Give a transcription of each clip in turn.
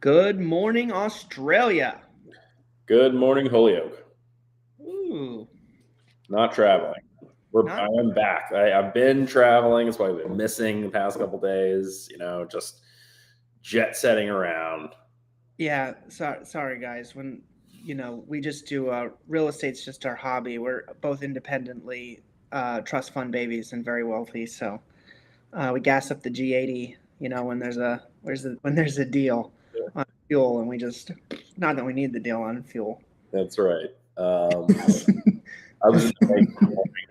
Good morning, Australia. Good morning, Holyoke. Ooh, Not traveling. I not am back. I've been traveling. That's why I've been missing the past couple days. Just jet setting around. yeah. Sorry, guys. When we just do real estate's just our hobby. We're both independently trust fund babies and very wealthy, so we gas up the G80. When there's a deal on fuel, and we just not that we need the deal on fuel. That's right. I was in the bank this morning,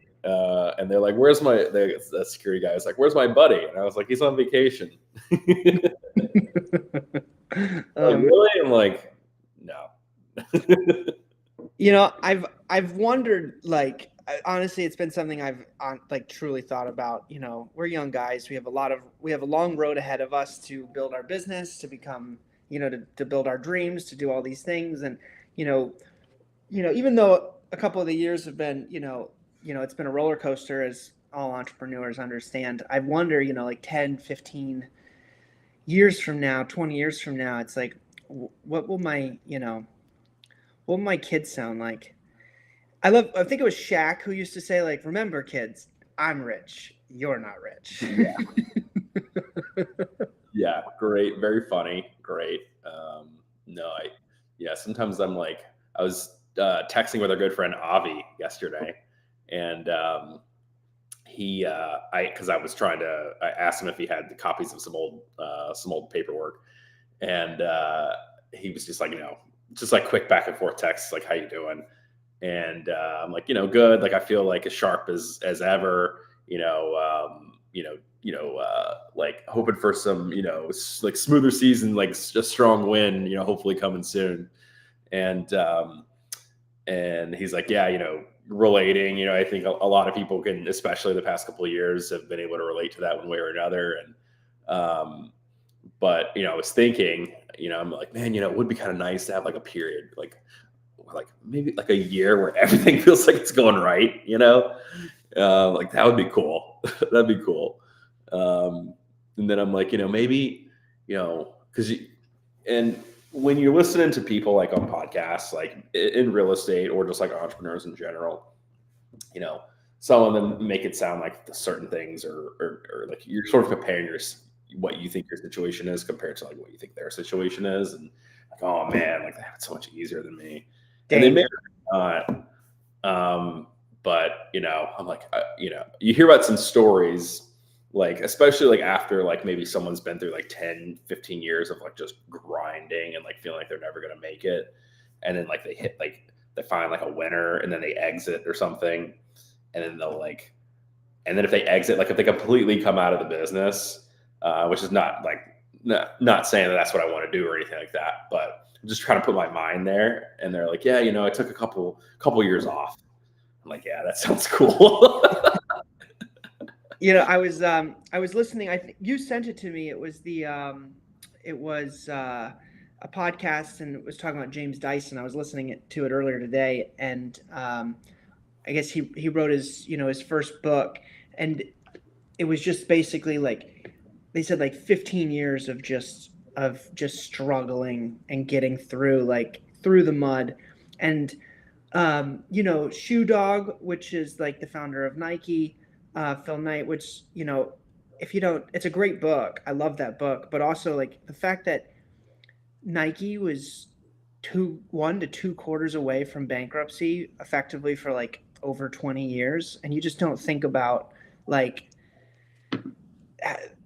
and they're like, "Where's my?" The security guy was like, "Where's my buddy?" And I was like, "He's on vacation." Like, um, really? I'm like, no. I've wondered, like, honestly, it's been something I've like truly thought about. We're young guys. We have a long road ahead of us to build our business, to become, to build our dreams, to do all these things. And, you know, even though a couple of the years have been, it's been a roller coaster, as all entrepreneurs understand. I wonder, like 10, 15 years from now, 20 years from now, it's like, what will what will my kids sound like? I think it was Shaq who used to say, like, remember, kids, I'm rich. You're not rich. Yeah, yeah, great, very funny, great. No, yeah. Sometimes I'm like, I was texting with our good friend Avi yesterday, and because I was I asked him if he had the copies of some old paperwork, and he was just like, just like quick back and forth texts, like, how you doing? And I'm like, good. Like, I feel like as sharp as ever. Like hoping for some, like smoother season, like a strong win, hopefully coming soon. And and he's like, yeah, relating. I think a lot of people can, especially the past couple of years, have been able to relate to that one way or another. And but I was thinking, I'm like, man, it would be kind of nice to have like a period, like maybe like a year where everything feels like it's going right. Like that would be cool. That'd be cool. Um, and then I'm like, maybe, because and when you're listening to people like on podcasts, like in real estate or just like entrepreneurs in general, you know, some of them make it sound like the certain things or like you're sort of comparing what you think your situation is compared to like what you think their situation is, and like, oh man, like they have it so much easier than me, and they may Danger. not. But I'm like, you hear about some stories, like especially like after like maybe someone's been through like 10, 15 years of like just grinding and like feeling like they're never gonna make it, and then like they find like a winner and then they exit or something, and then they'll like, and then if they exit, like if they completely come out of the business, which is not like not saying that that's what I want to do or anything like that, but I'm just trying to put my mind there. And they're like, yeah, I took a couple years off. I'm like, yeah, that sounds cool. I was listening. I think you sent it to me. It was a podcast, and it was talking about James Dyson. I was listening to it earlier today, and I guess he wrote his first book, and it was just basically like they said, like 15 years of just struggling and getting through, like through the mud. And Shoe Dog, which is like the founder of Nike, Phil Knight, which, if you don't, it's a great book. I love that book. But also, like, the fact that Nike was 1 to 2 quarters away from bankruptcy effectively for like over 20 years. And you just don't think about, like,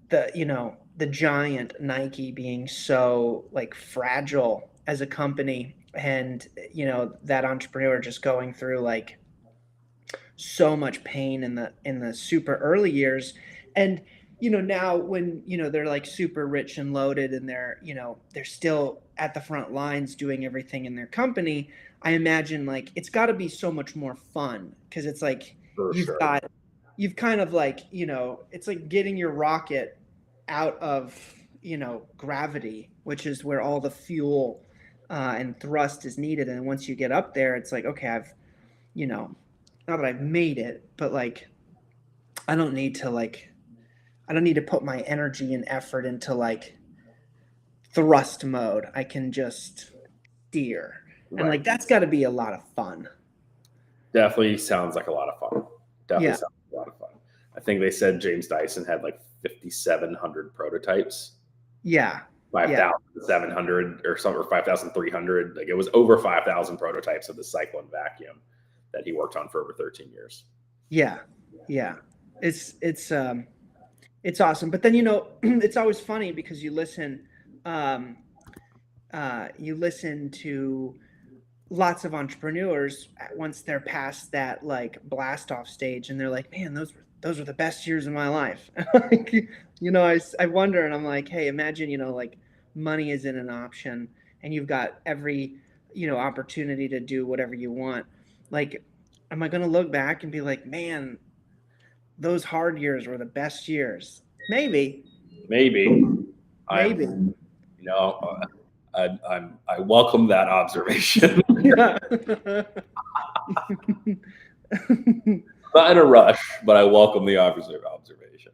the giant Nike being so, like, fragile as a company, and that entrepreneur just going through, like, so much pain in the super early years. And now when they're like super rich and loaded, and they're still at the front lines doing everything in their company, I imagine, like, it's got to be so much more fun, because it's like For you've sure. got you've kind of, like, it's like getting your rocket out of gravity, which is where all the fuel and thrust is needed. And once you get up there, it's like, okay, I've you know not that I've made it, but, like, I don't need to, like, I don't need to put my energy and effort into, like, thrust mode. I can just steer. And Right. like that's got to be a lot of fun. Definitely sounds like a lot of fun. Definitely Yeah. sounds like a lot of fun. I think they said James Dyson had like 5,700 prototypes. Yeah. 5,700 or something, or 5,300. Like it was over 5,000 prototypes of the Cyclone vacuum that he worked on for over 13 years. Yeah. Yeah. It's awesome. But then, it's always funny because you listen to lots of entrepreneurs once they're past that like blast off stage and they're like, man, those were the best years of my life. Like, I wonder, and I'm like, hey, imagine, like money isn't an option and you've got every, opportunity to do whatever you want. Like, am I going to look back and be like, man, those hard years were the best years? Maybe. I welcome that observation. Yeah. Not in a rush, but I welcome the observation.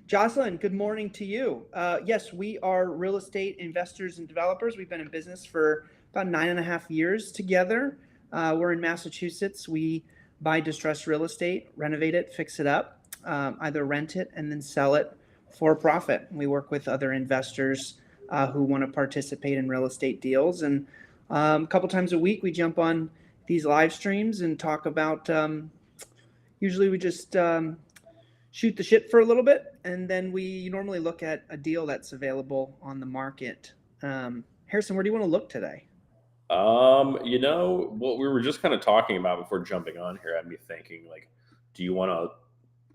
Jocelyn, good morning to you. Yes, we are real estate investors and developers. We've been in business for about 9.5 years together. We're in Massachusetts. We buy distressed real estate, renovate it, fix it up, either rent it and then sell it for profit. We work with other investors who want to participate in real estate deals. And a couple times a week, we jump on these live streams and talk about, usually we just shoot the shit for a little bit, and then we normally look at a deal that's available on the market. Harrison, where do you want to look today? What we were just kind of talking about before jumping on here had me thinking, like, do you want to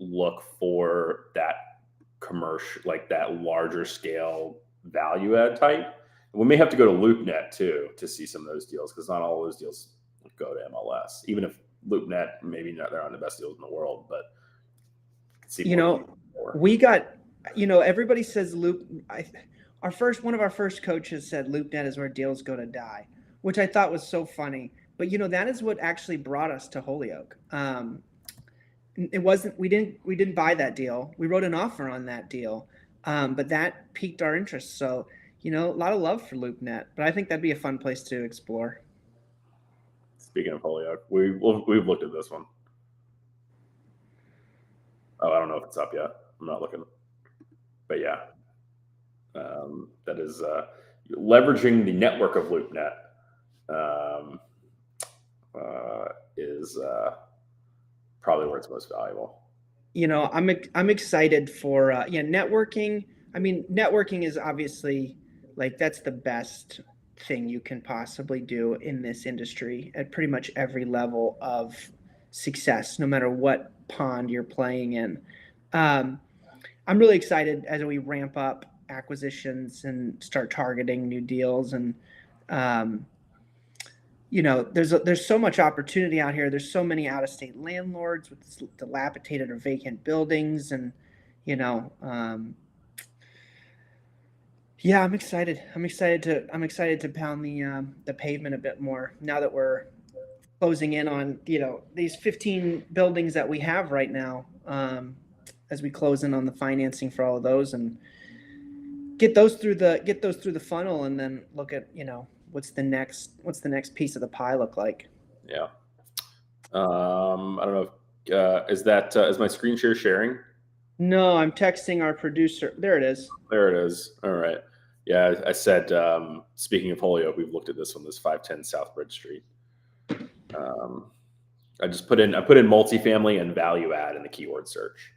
look for that commercial, like that larger scale value add type? We may have to go to LoopNet too to see some of those deals, because not all those deals go to MLS, even if LoopNet, maybe not, they're not the best deals in the world, but we got, everybody says one of our first coaches said LoopNet is where deals go to die, which I thought was so funny. But that is what actually brought us to Holyoke. It wasn't, we didn't buy that deal. We wrote an offer on that deal, but that piqued our interest. So, a lot of love for LoopNet, but I think that'd be a fun place to explore. Speaking of Holyoke, we've looked at this one. Oh, I don't know if it's up yet. I'm not looking. But yeah, that is leveraging the network of LoopNet is probably where it's most valuable. I'm excited for networking. I mean, networking is obviously like that's the best thing you can possibly do in this industry at pretty much every level of success, no matter what pond you're playing in. I'm really excited as we ramp up acquisitions and start targeting new deals. And, there's so much opportunity out here. There's so many out-of-state landlords with dilapidated or vacant buildings. And, I'm excited. I'm excited to pound the pavement a bit more now that we're closing in on these 15 buildings that we have right now, as we close in on the financing for all of those and get those through the funnel, and then look at what's the next piece of the pie look like. Yeah. I don't know if is my screen share sharing? No, I'm texting our producer. There it is. All right. Yeah, I said, speaking of Holyoke, we've looked at this one, this 510 South Bridge Street. I put in multifamily and value add in the keyword search.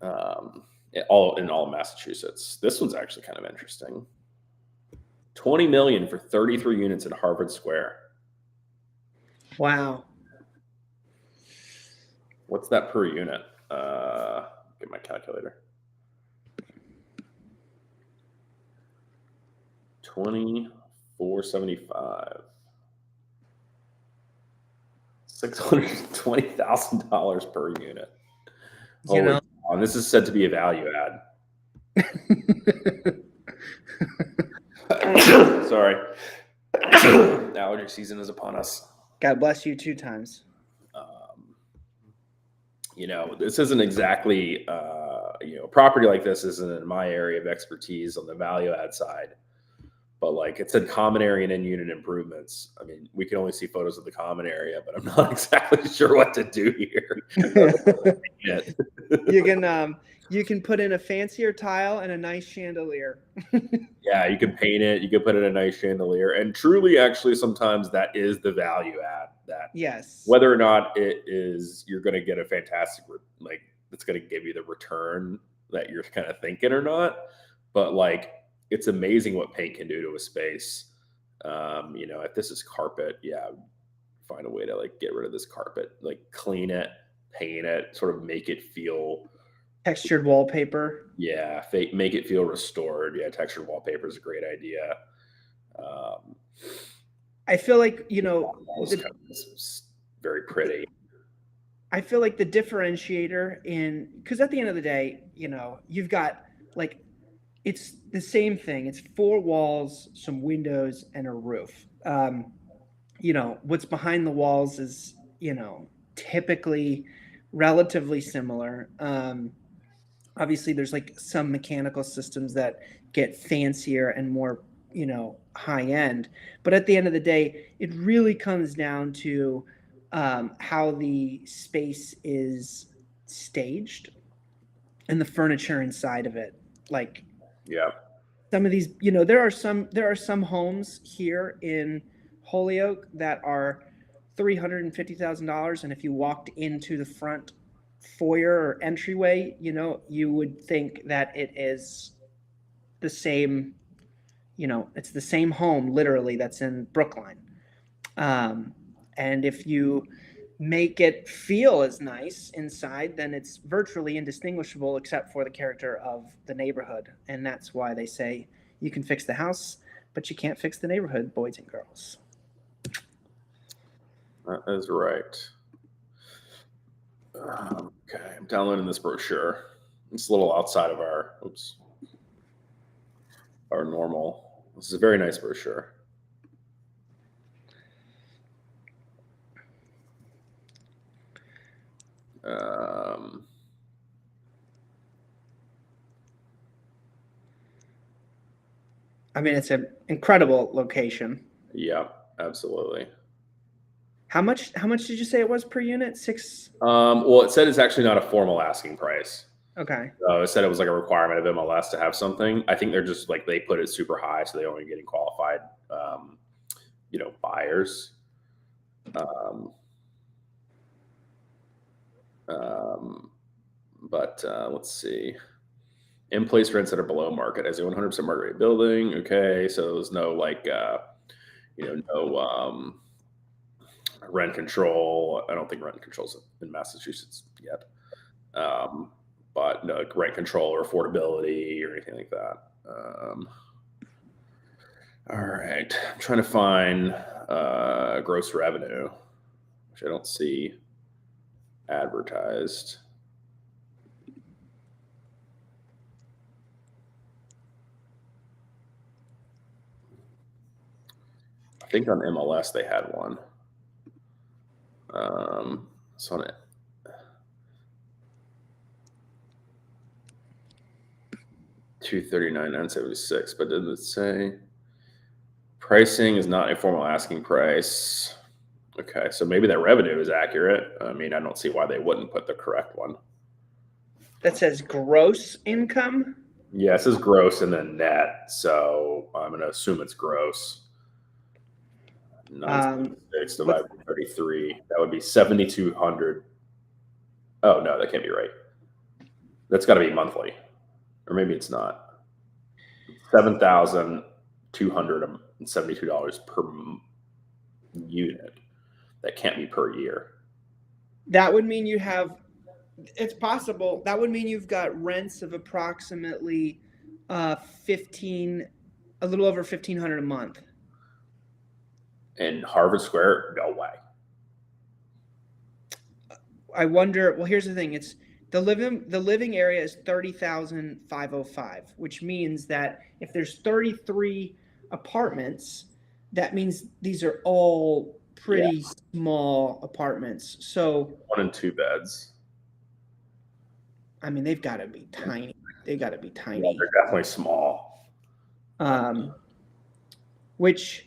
All in Massachusetts. This one's actually kind of interesting. $20 million for 33 units at Harvard Square. Wow. What's that per unit? Get my calculator. 2,475. $620,000 per unit. And this is said to be a value add. Sorry. Allergy season is upon us. God bless you 2 times. this isn't exactly, a property like this isn't in my area of expertise on the value add side, but like it said common area and in-unit improvements. I mean, we can only see photos of the common area, but I'm not exactly sure what to do here. You can put in a fancier tile and a nice chandelier. Yeah, you can paint it. You can put in a nice chandelier, and truly, actually, sometimes that is the value add. That Yes. whether or not it is, you're going to get a fantastic like it's going to give you the return that you're kind of thinking or not. But like, it's amazing what paint can do to a space. If this is carpet, yeah, find a way to like get rid of this carpet, like clean it, paint it, sort of make it feel textured wallpaper. Yeah, make it feel restored. Yeah, textured wallpaper is a great idea. I feel like very pretty. I feel like the differentiator because at the end of the day, you've got like it's the same thing. It's 4 walls, some windows, and a roof. What's behind the walls is typically relatively similar. Obviously there's like some mechanical systems that get fancier and more, high end. But at the end of the day, it really comes down to how the space is staged and the furniture inside of it. Like, yeah, some of these, there are some homes here in Holyoke that are $350,000, and if you walked into the front foyer or entryway, you would think that it is the same, it's the same home literally that's in Brookline. And if you make it feel as nice inside, then it's virtually indistinguishable except for the character of the neighborhood. And that's why they say you can fix the house, but you can't fix the neighborhood, boys and girls. That is right. Okay, I'm downloading this brochure. It's a little outside of our normal. This is a very nice brochure. I mean, it's an incredible location. Yeah, absolutely. How much did you say it was per unit? 6? Well, it said it's actually not a formal asking price. Okay. It said it was like a requirement of MLS to have something. I think they're just like, they put it super high, so they only getting qualified, buyers. But let's see. In place rents that are below market as a 100% market rate building. Okay, so there's no like, no rent control. I don't think rent control's in Massachusetts yet. But no rent control or affordability or anything like that. All right, I'm trying to find gross revenue, which I don't see advertised. I think on MLS they had one. It's on it. $239,976, but didn't it say pricing is not a formal asking price? Okay, so maybe that revenue is accurate. I mean, I don't see why they wouldn't put the correct one. That says gross income? Yeah, it says gross and then net, so I'm going to assume it's gross. 976 divided by 33, that would be 7,200. Oh, no, that can't be right. That's got to be monthly. Or maybe it's not. $7,272 per unit. That can't be per year. That would mean you have, it's possible, that would mean you've got rents of approximately a little over $1,500 a month. In Harvard Square, no way. I wonder, well, here's the thing. It's the living area is 30,505, which means that if there's 33 apartments, that means these are all pretty small apartments. So 1 and 2 beds. I mean, they've got to be tiny. They got to be Yeah, tiny. they're definitely small. Which,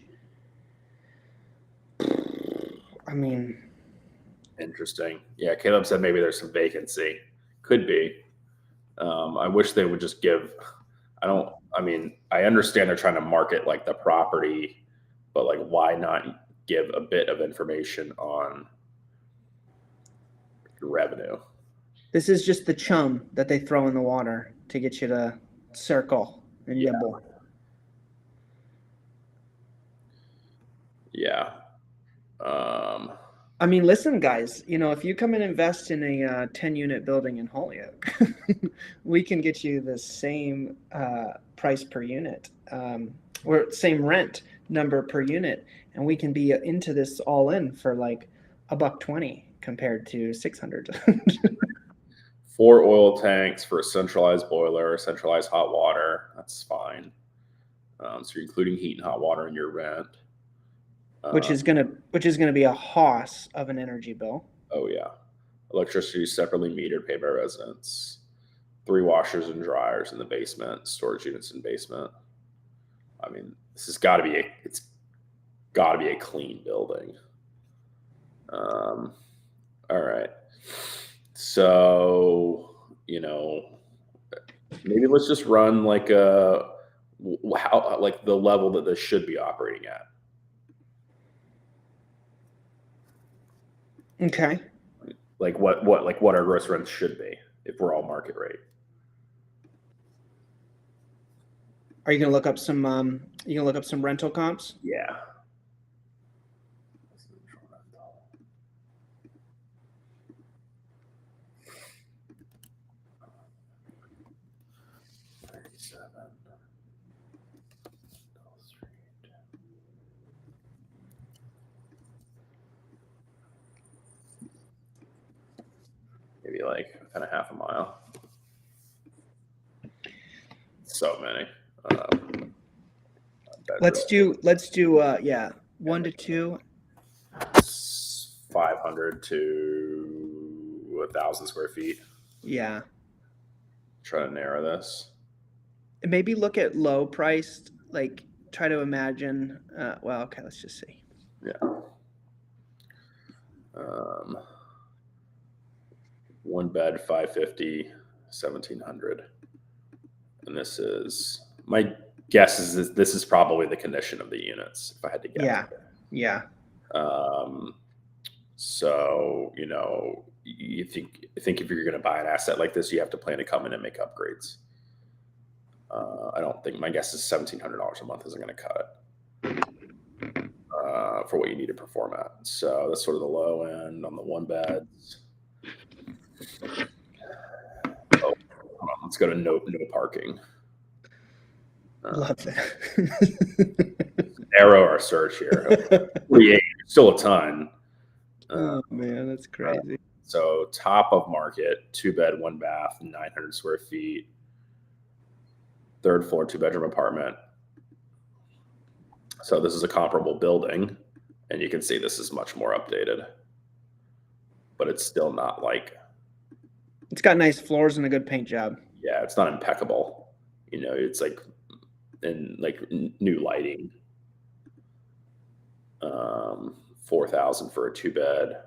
I mean, Interesting. Yeah, Caleb said maybe there's some vacancy. Could be. I wish they would just give. I mean, I understand they're trying to market like the property, but like, why not give a bit of information on revenue? this is just the chum that they throw in the water to get you to circle and Yeah. nibble. Yeah. I mean, listen, guys, if you come and invest in a 10-unit building in Holyoke, we can get you the same price per unit, or same rent number per unit, and we can be into this all in for like $120 compared to 600. 4 oil tanks for a centralized boiler, centralized hot water. That's fine. So you're including heat and hot water in your rent. which is gonna be a hoss of an energy bill. Oh yeah, electricity separately metered, paid by residents. 3 washers and dryers in the basement. Storage units in basement. I mean, this has got to be it's got to be a clean building. All right, so maybe let's just run like like the level that this should be operating at. Okay. Like what our gross rents should be if we're all market rate. Are you gonna look up some? Rental comps? Yeah. Maybe like within a half a mile. So many. Let's do 1 to 2. 500 to 1,000 square feet. Yeah. Try to narrow this. Maybe look at low priced, like try to imagine. Well, okay, let's just see. Yeah. 1 bed, 550, 1,700. And this is, my guess is this is probably the condition of the units, if I had to guess. Yeah. So, you think if you're going to buy an asset like this, you have to plan to come in and make upgrades. I don't think, my guess is $1,700 a month isn't going to cut it for what you need to perform at. So that's sort of the low end on the 1 beds. Oh, let's go to no parking. Love that. Narrow our search here. 48, still a ton. Oh man, that's crazy. So top of market, 2 bed, 1 bath, 900 square feet, 3rd floor, 2-bedroom apartment. So this is a comparable building, and you can see this is much more updated, but it's still not like. It's got nice floors and a good paint job. Yeah, it's not impeccable. It's like new lighting. 4,000 for a 2-bed.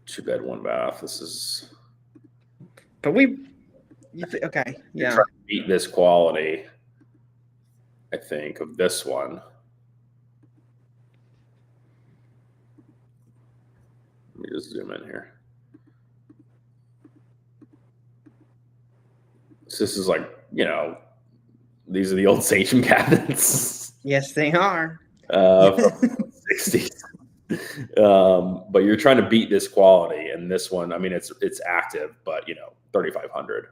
2-bed, 1 bath. This is. But okay, yeah. Trying to beat this quality, I think, of this one. Let me just zoom in here. So this is like, these are the old Sachem cabinets. Yes, they are. From the 60s. But you're trying to beat this quality, and this one, I mean, it's active, but 3,500.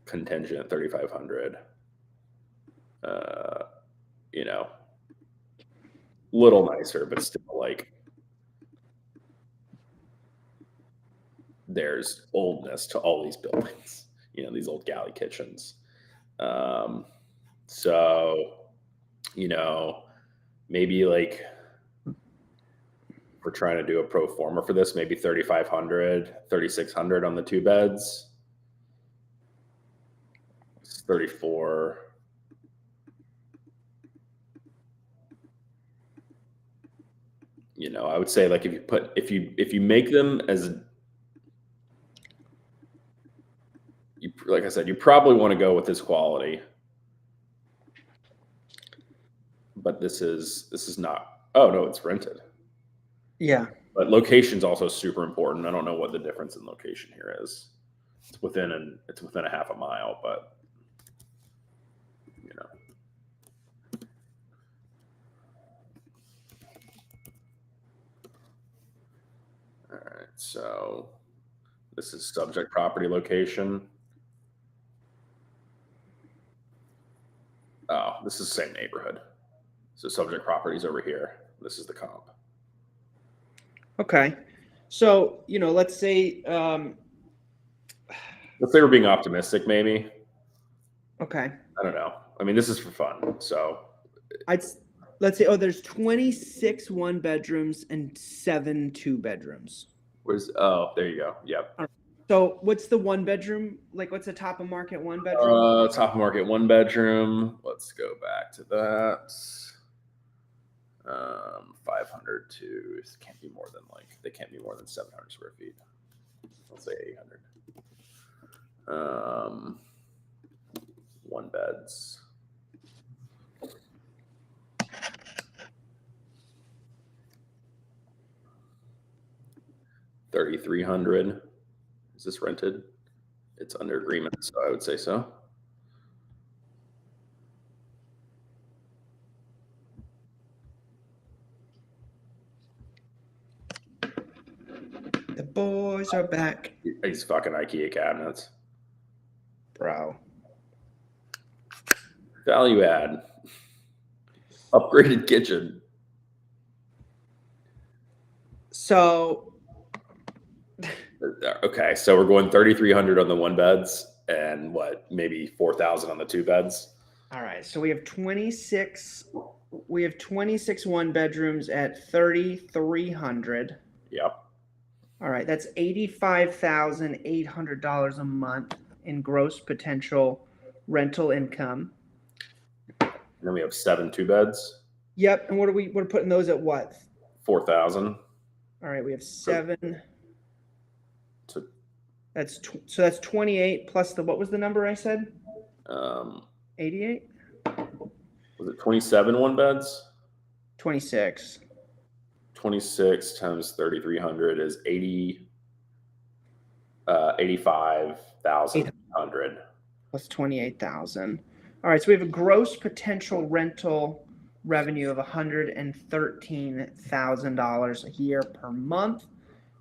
Contingent 3,500. Little nicer, but still like there's oldness to all these buildings. These old galley kitchens. So maybe like we're trying to do a pro forma for this, maybe 3,500, 3,600 on the 2 beds. It's 34. I would say like if you make them as like I said, you probably want to go with this quality. But this is not. Oh no, it's rented. Yeah. But location's also super important. I don't know what the difference in location here is. It's within a half a mile, but All right, so this is subject property location. Oh, this is the same neighborhood. So subject property is over here. This is the comp. Okay. So, let's say we're being optimistic, maybe. Okay. I don't know. I mean, this is for fun. So let's say, there's 26 1 bedrooms and 7 2 bedrooms. There you go. Yep. So what's the 1 bedroom? Like, what's the top of market 1 bedroom? Top of market 1 bedroom. Let's go back to that. 500 to can't be more than they can't be more than 700 square feet. Let's say 800. 1 beds. $3,300. Is this rented? It's under agreement, so I would say so. The boys are back. These fucking IKEA cabinets, bro. Value add. Upgraded kitchen. So okay, so we're going 3,300 on the 1 beds and maybe 4,000 on the 2 beds. All right, so we have 26 1 bedrooms at 3,300. Yep. All right, that's $85,800 a month in gross potential rental income. And then we have 7 2 beds. Yep, and we're putting those at what? 4,000. All right, we have 7. That's 28 plus what was the number I said? 88. Was it 27 1 beds? 26. 26 times 3,300 is 85,800 plus 28,000. All right, so we have a gross potential rental revenue of $113,000 a year per month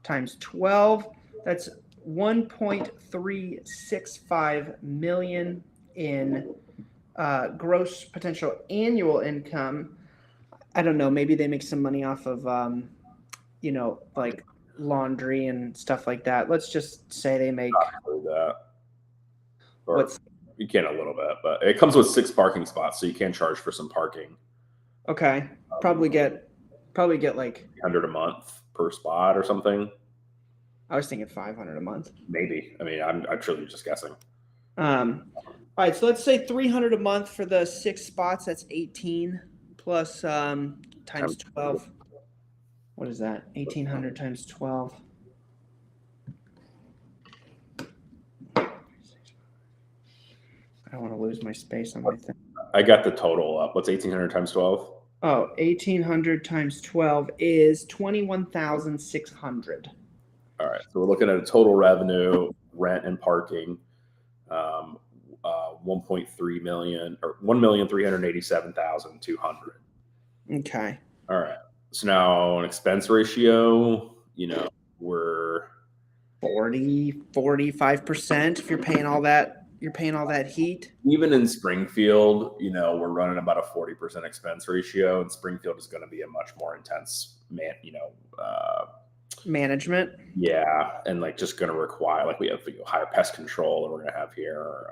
times 12. That's $1.365 million in gross potential annual income. I don't know. Maybe they make some money off of, like laundry and stuff like that. Let's just say they make that. Or you can a little bit, but it comes with 6 parking spots, so you can charge for some parking. Okay, probably get like 100 a month per spot or something. I was thinking 500 a month. Maybe. I mean, I'm truly just guessing. All right, so let's say 300 a month for the 6 spots. That's 18 plus times 12. What is that? 1,800 times 12. I don't want to lose my space on my thing. I got the total up. What's 1,800 times 12? Oh, 1,800 times 12 is 21,600. All right, so we're looking at a total revenue, rent and parking, 1.3 million or 1,387,200. Okay. All right. So now an expense ratio, we're 45% if you're paying all that heat. Even in Springfield, we're running about a 40% expense ratio, and Springfield is going to be a much more intense management. Yeah, and just going to require we have higher pest control that we're going to have here.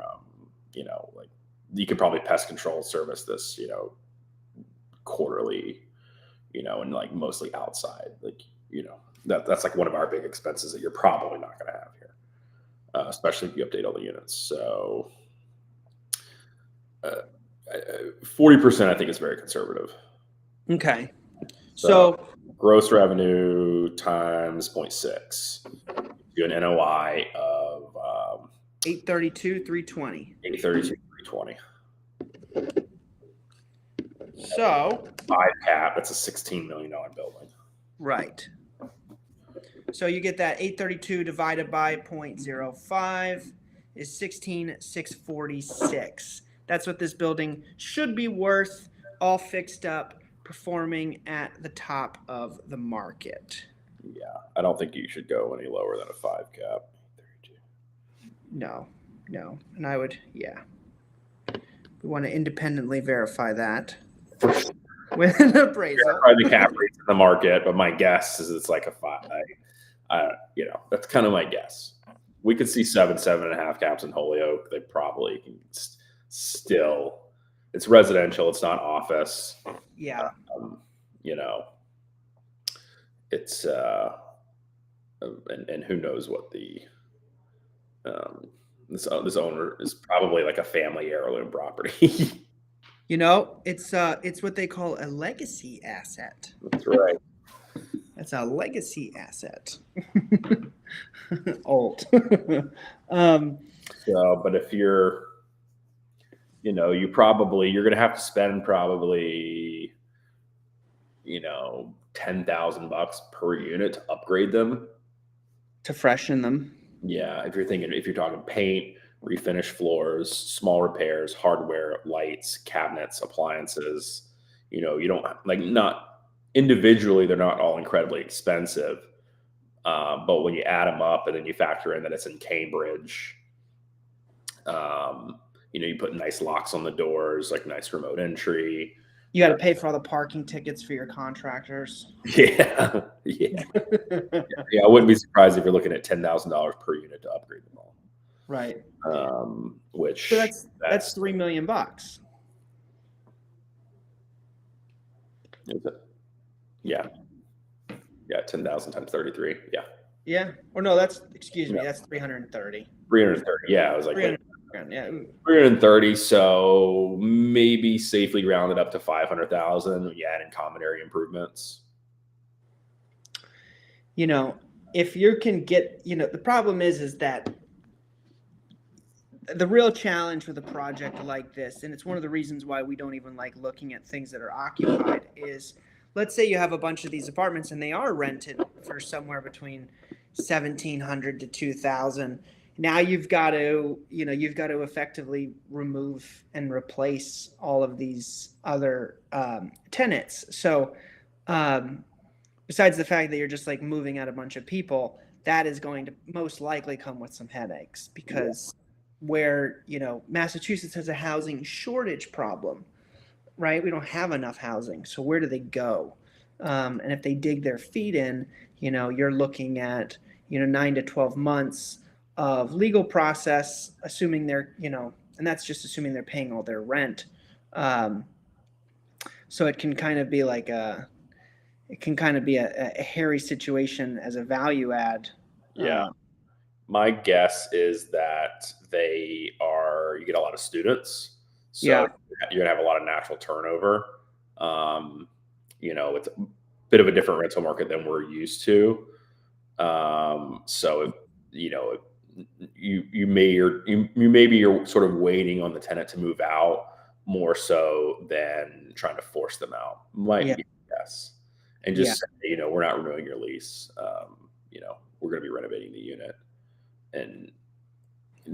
You could probably pest control service this, quarterly, and mostly outside. that's like one of our big expenses that you're probably not going to have here, especially if you update all the units. So 40%, I think, is very conservative. Okay. So gross revenue times 0.6, do an NOI of 832, 320. 832, 320. So 5 cap, that's a $16 million building. Right. So you get that 832 divided by 0.05 is 16,646. That's what this building should be worth, all fixed up, performing at the top of the market. Yeah, I don't think you should go any lower than a 5 cap. No. And I would, we want to independently verify that with an appraisal. Probably the cap rates in the market, but my guess is it's like a 5. That's kind of my guess. We could see 7.5 caps in Holyoke. They probably can still. It's residential. It's not office. Yeah. It's and who knows what the this owner is probably like a family heirloom property. It's what they call a legacy asset. That's right. That's a legacy asset. Old. But if you're, you're going to have to spend probably, $10,000 per unit to upgrade them, to freshen them. Yeah, if you're talking paint, refinish floors, small repairs, hardware, lights, cabinets, appliances, you don't not individually, they're not all incredibly expensive. But when you add them up and then you factor in that it's in Cambridge, you put nice locks on the doors, like nice remote entry. You got to pay for all the parking tickets for your contractors. Yeah. I wouldn't be surprised if you're looking at $10,000 per unit to upgrade them all. Right. Which so that's $3 million. Is it? Yeah. 10,000 times 33. Yeah. Yeah. Or no, that's 330. 330. Yeah, I was like 330. So maybe safely rounded up to 500,000 when you add in common area improvements. If you can get, the problem is that the real challenge with a project like this, and it's one of the reasons why we don't even like looking at things that are occupied, is let's say you have a bunch of these apartments and they are rented for somewhere between $1,700 to $2,000. Now you've got to effectively remove and replace all of these other tenants. So besides the fact that you're just like moving out a bunch of people, that is going to most likely come with some headaches because where, Massachusetts has a housing shortage problem, right? We don't have enough housing. So where do they go? And if they dig their feet in, you're looking at, 9 to 12 months of legal process, assuming they're, and that's just assuming they're paying all their rent. So it can kind of be like a hairy situation as a value add. Yeah. My guess is that you get a lot of students. So you're going to have a lot of natural turnover. It's a bit of a different rental market than we're used to. So, you're sort of waiting on the tenant to move out more so than trying to force them out. Might be yes. And just say, we're not renewing your lease. We're going to be renovating the unit. And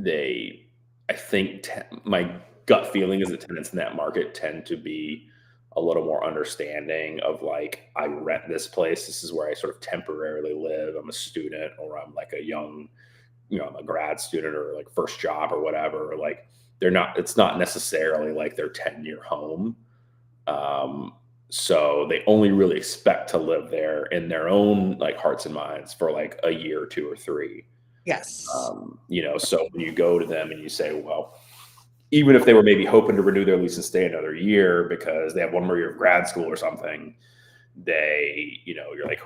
I think my gut feeling is that tenants in that market tend to be a little more understanding of like, I rent this place. This is where I sort of temporarily live. I'm a student, or I'm like a young, I'm a grad student or like first job or whatever. Like it's not necessarily like their 10-year home. So they only really expect to live there in their own like hearts and minds for like a year or 2 or 3. Yes. So when you go to them and you say, well, even if they were maybe hoping to renew their lease and stay another year because they have one more year of grad school or something, you're like,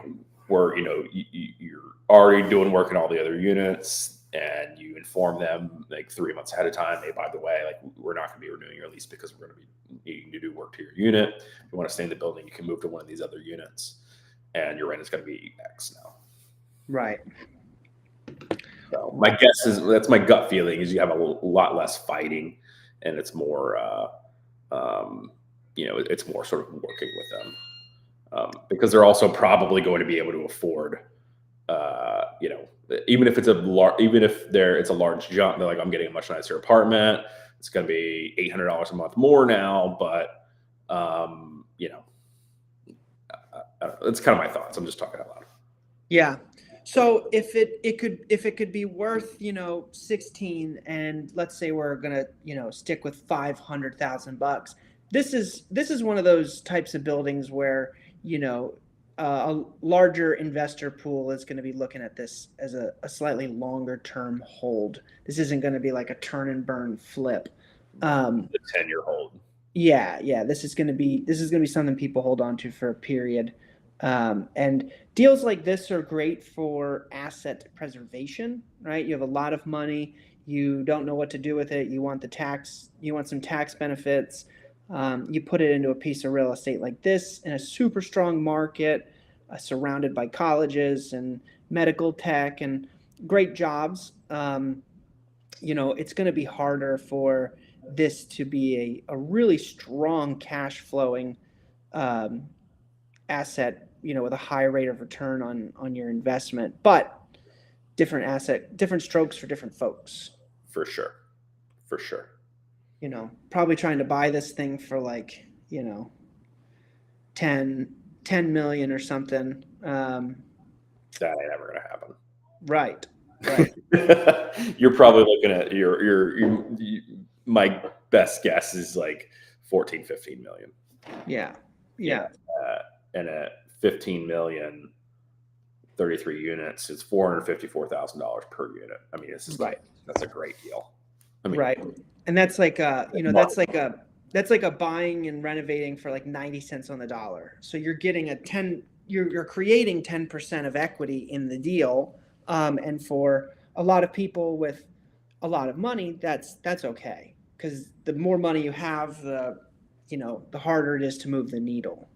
where you're already doing work in all the other units, and you inform them like 3 months ahead of time, hey, by the way, like we're not going to be renewing your lease because we're going to be needing to do work to your unit. If you want to stay in the building, you can move to one of these other units, and your rent is going to be X now. Right. So my guess is, that's my gut feeling, is you have a lot less fighting, and it's more, it's more sort of working with them, because they're also probably going to be able to afford, even if it's it's a large jump. They're like, I'm getting a much nicer apartment. It's going to be $800 a month more now, but it's kind of my thoughts. I'm just talking out loud. Yeah. So if it could be worth 16, and let's say we're gonna stick with $500,000, this is one of those types of buildings where a larger investor pool is going to be looking at this as a slightly longer term hold. This isn't going to be like a turn and burn flip. The 10-year hold. Yeah. This is going to be something people hold on to for a period. And deals like this are great for asset preservation, right? You have a lot of money, you don't know what to do with it. You want some tax benefits. You put it into a piece of real estate like this in a super strong market, surrounded by colleges and medical tech and great jobs. It's going to be harder for this to be a really strong cash flowing asset, with a high rate of return on your investment, but different strokes for different folks. For sure. Probably trying to buy this thing for like, 10 million or something. That ain't ever gonna happen. Right. You're probably looking at my best guess is like 14, 15 million. Yeah. And at 15 million, 33 units, it's $454,000 per unit. I mean, that's a great deal. Right. And that's like that's like a buying and renovating for like 90 cents on the dollar. So you're getting you're creating 10% of equity in the deal. And for a lot of people with a lot of money, that's okay. Because the more money you have, the harder it is to move the needle.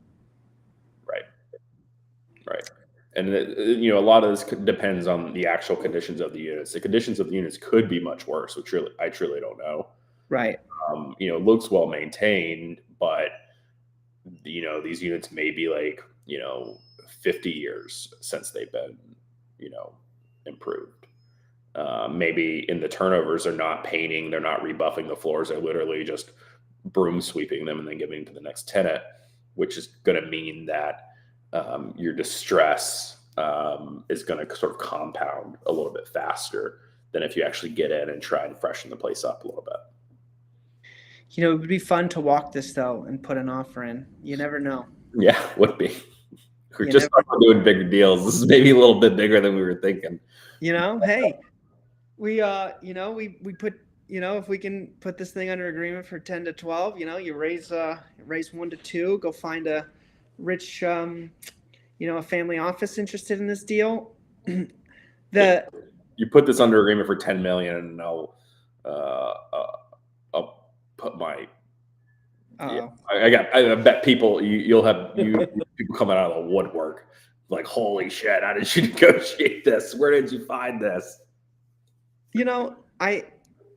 Right. And a lot of this depends on the actual conditions of the units. The conditions of the units could be much worse, which I truly don't know. Right. Looks well maintained, but these units may be like 50 years since they've been improved. Maybe in the turnovers, they're not painting, they're not rebuffing the floors, they're literally just broom sweeping them and then giving to the next tenant, which is going to mean that your distress is going to sort of compound a little bit faster than if you actually get in and try and freshen the place up a little bit. It would be fun to walk this though and put an offer in. You never know. Yeah, would be. We're just doing bigger deals. This is maybe a little bit bigger than we were thinking. Hey, we put, if we can put this thing under agreement for 10 to 12, you raise 1 to 2, go find a rich, a family office interested in this deal. You put this under agreement for 10 million, and I'll put my. I bet people you'll have people coming out of the woodwork like, holy shit! How did you negotiate this? Where did you find this?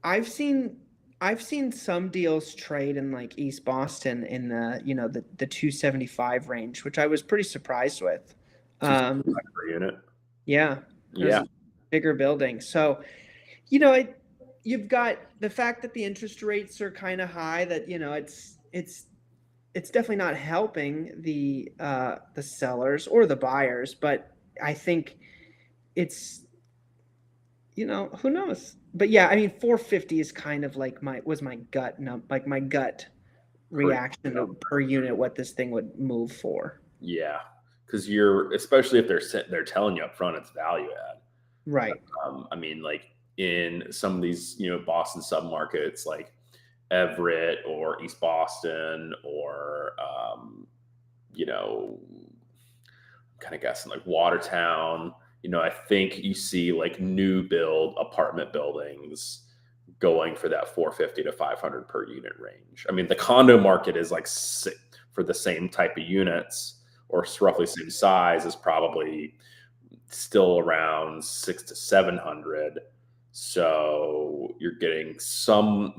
I've seen some deals trade in like East Boston in the the 275 range, which I was pretty surprised with. Per unit. Yeah. Bigger building. So, you've got the fact that the interest rates are kind of high, that it's definitely not helping the sellers or the buyers, but I think it's who knows. But yeah, I mean 450 is kind of like my gut reaction per unit what this thing would move for. Yeah, because especially if they're telling you up front it's value add. Right. I mean, like in some of these Boston submarkets like Everett or East Boston or kind of guessing like Watertown. I think you see like new build apartment buildings going for that 450 to 500 per unit range. I mean, the condo market is like for the same type of units or roughly same size is probably still around 600 to 700. So you're getting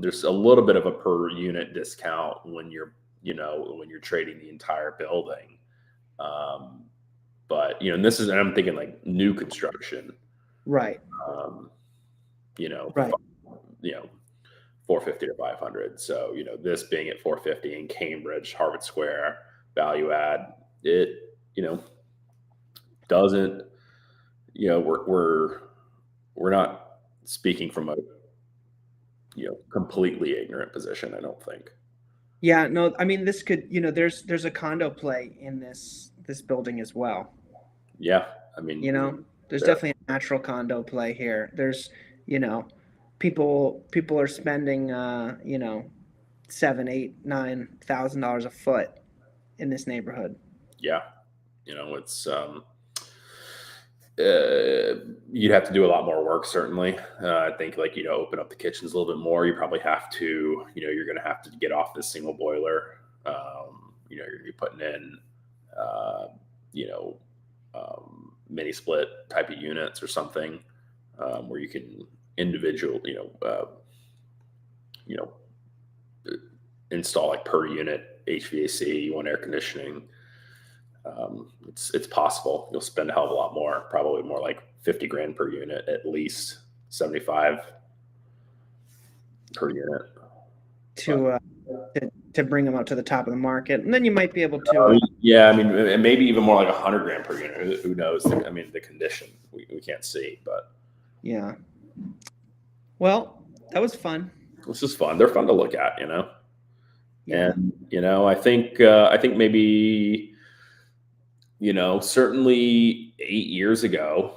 there's a little bit of a per unit discount when you're trading the entire building. But and I'm thinking like new construction, Right. Right. 450 to 500. So, this being at 450 in Cambridge, Harvard Square, value add, it, doesn't, we're not speaking from a, completely ignorant position, I don't think. Yeah, no, I mean, this could, there's a condo play in this building as well. Yeah. I mean, there's definitely a natural condo play here. There's, people are spending, $7,000, $8,000, $9,000 a foot in this neighborhood. Yeah. It's, you'd have to do a lot more work, certainly. I think like, open up the kitchens a little bit more. You probably have to, you're going to have to get off this single boiler. You're going to be putting in, mini split type of units or something, where you can individual, install like per unit HVAC, you want air conditioning. It's possible. You'll spend a hell of a lot more, probably more like 50 grand per unit, at least 75 per unit to bring them up to the top of the market. And then you might be able to, yeah, I mean, and maybe even more like 100 grand per unit. Who knows? I mean, the condition we can't see, but yeah. Well, that was fun. This is fun. They're fun to look at, Yeah. And I think maybe, certainly 8 years ago,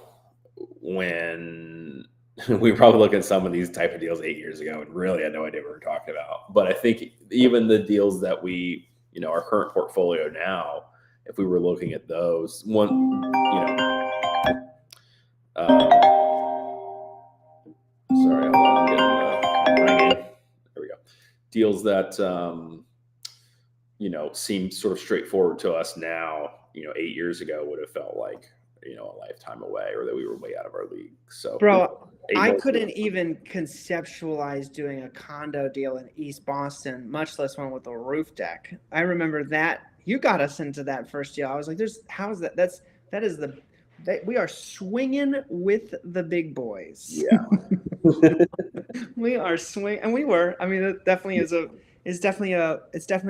when we were probably looking at some of these type of deals 8 years ago and really had no idea what we were talking about. But I think even the deals that we, our current portfolio now, if we were looking at those, sorry, I'm getting ringing. There we go. Deals that, seem sort of straightforward to us now, 8 years ago would have felt like, a lifetime away, or that we were way out of our league. So, bro, I couldn't even conceptualize doing a condo deal in East Boston, much less one with a roof deck. I remember that you got us into that first deal. I was like, how is that? We are swinging with the big boys. Yeah. We are swinging, and we were. I mean, it definitely it's definitely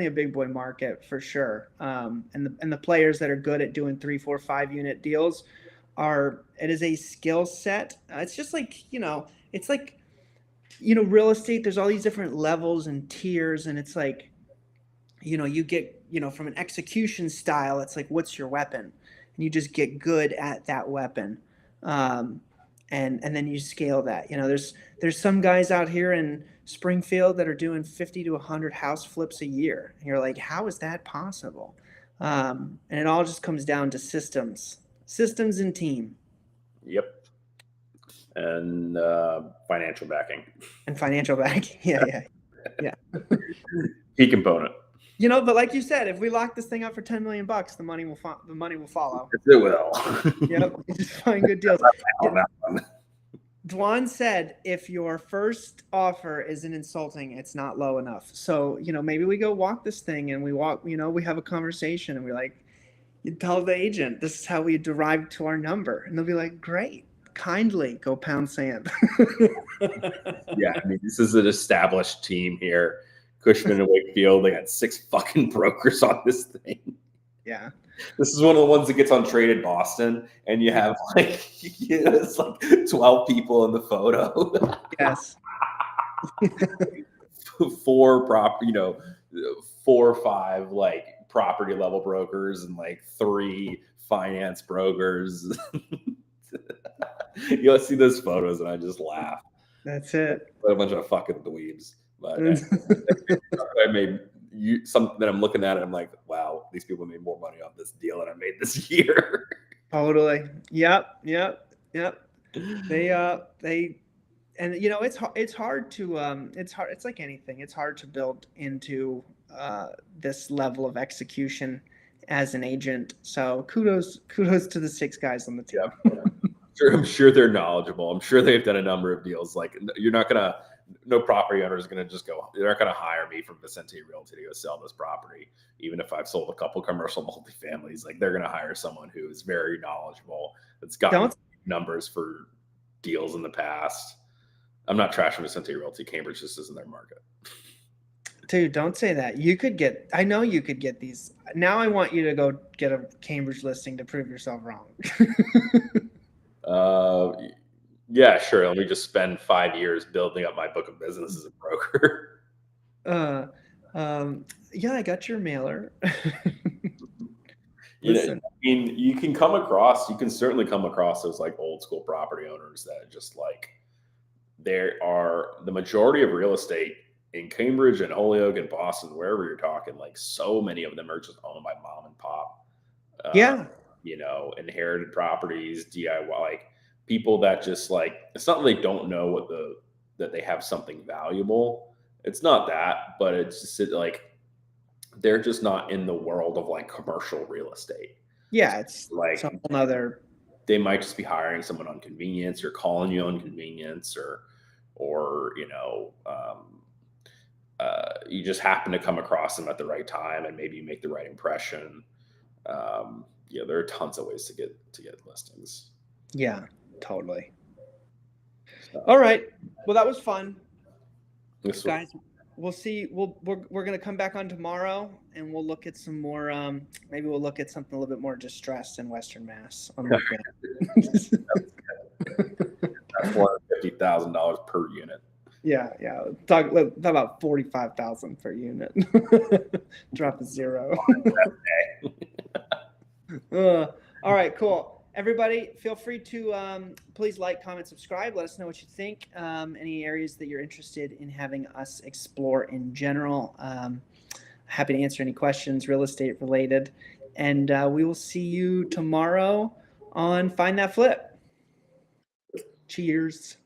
a big boy market for sure. And the players that are good at doing 3, 4, 5 unit deals it is a skill set. It's just like, it's like, real estate, there's all these different levels and tiers. And it's like, you get, from an execution style, it's like, what's your weapon? And you just get good at that weapon. And then you scale that. There's some guys out here in Springfield that are doing 50 to 100 house flips a year. And you're like, how is that possible? And it all just comes down to systems and team. Yep. And financial backing. Yeah. Key component. But like you said, if we lock this thing up for $10 million, the money will follow. It will. Yep. Just find good deals. Dwan said, if your first offer isn't insulting, it's not low enough. So, maybe we go walk this thing and we have a conversation and we're like, you tell the agent, this is how we derived to our number. And they'll be like, great, kindly go pound sand. Yeah. I mean, this is an established team here. Cushman and Wakefield, they got 6 fucking brokers on this thing. Yeah. This is one of the ones that gets on Traded Boston, and you have it's like 12 people in the photo. Yes. 4 or 5 like property level brokers and like 3 finance brokers. You'll see those photos and I just laugh. That's it. A bunch of fucking dweebs. But I made something that I'm looking at it. I'm like, wow, these people made more money off this deal than I made this year. Totally. Yep. They and it's hard to it's like anything. It's hard to build into this level of execution as an agent. So kudos to the 6 guys on the team. Yeah. I'm sure they're knowledgeable. I'm sure they've done a number of deals. Like no property owner is gonna just go. They're not gonna hire me from Vicente Realty to go sell this property, even if I've sold a couple commercial multifamilies. Like they're gonna hire someone who is very knowledgeable, that's got numbers for deals in the past. I'm not trashing Vicente Realty. Cambridge just isn't their market. Dude, don't say that. I know you could get these. Now I want you to go get a Cambridge listing to prove yourself wrong. Yeah, sure. Let me just spend 5 years building up my book of business as a broker. Yeah, I got your mailer. You can certainly come across those like old school property owners that just like, the majority of real estate in Cambridge and Holyoke and Boston, wherever you're talking, like so many of them are just owned by mom and pop. Inherited properties, DIY, like people that just like, it's not that they don't know that they have something valuable. It's not that, but it's just like, they're just not in the world of like commercial real estate. Yeah. It's like some other, they might just be hiring someone on convenience or calling you on convenience or you just happen to come across them at the right time and maybe you make the right impression. There are tons of ways to get listings. Yeah, totally. All right. Well, that was fun. Guys, we'll see. We're going to come back on tomorrow and we'll look at some more, maybe we'll look at something a little bit more distressed in Western Mass. That's $450,000 per unit. Yeah. Talk about 45,000 per unit. Drop a zero. All right, cool. Everybody, feel free to please like, comment, subscribe. Let us know what you think. Any areas that you're interested in having us explore in general. Happy to answer any questions, real estate related. And we will see you tomorrow on Find That Flip. Cheers.